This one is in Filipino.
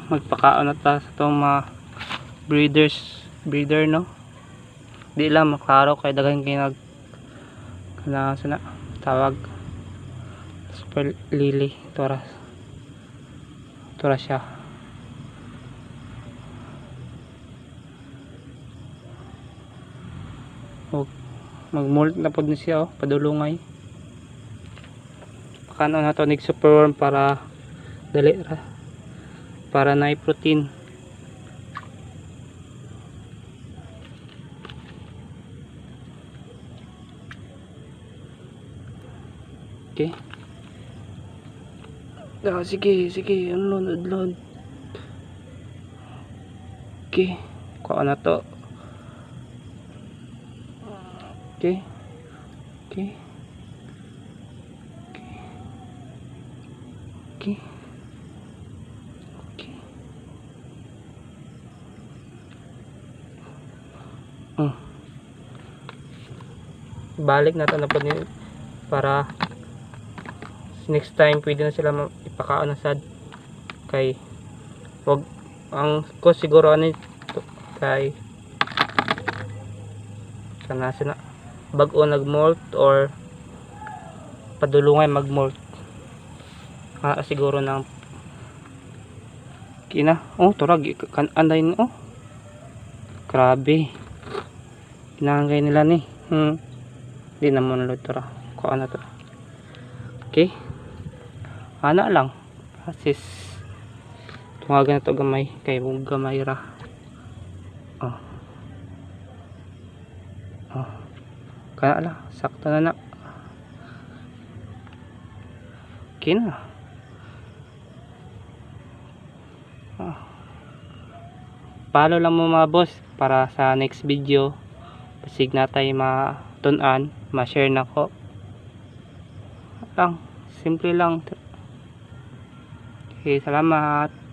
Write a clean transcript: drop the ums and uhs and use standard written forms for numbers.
magpakaon na ta sa itong mga breeder no. Di lang maklaro kay daghan kinag kana sana tawag super lily tora siya. O magmult na pod ni siya padulungay. Pakano na to nig superworm para dali ra para na protein. Okay. Sige, unload. Okay, kuha na to. Okay. Balik natin na po para next time pwede na sila ipakaon na sad kay wag ang ko siguro ano kay kana sina bag-o nagmolt or padulungay magmolt siguro nang kina turag kan anday no grabe kinangay nila ni di na mo nalod tora ko ano to. Okay, ana lang asis tungagan na to gamay kay gamay ra. Kana lang sakto na okay na. Follow lang mo mga boss para sa next video pasig natay matun-an ma-share na ko lang simple lang. Okay, salamat.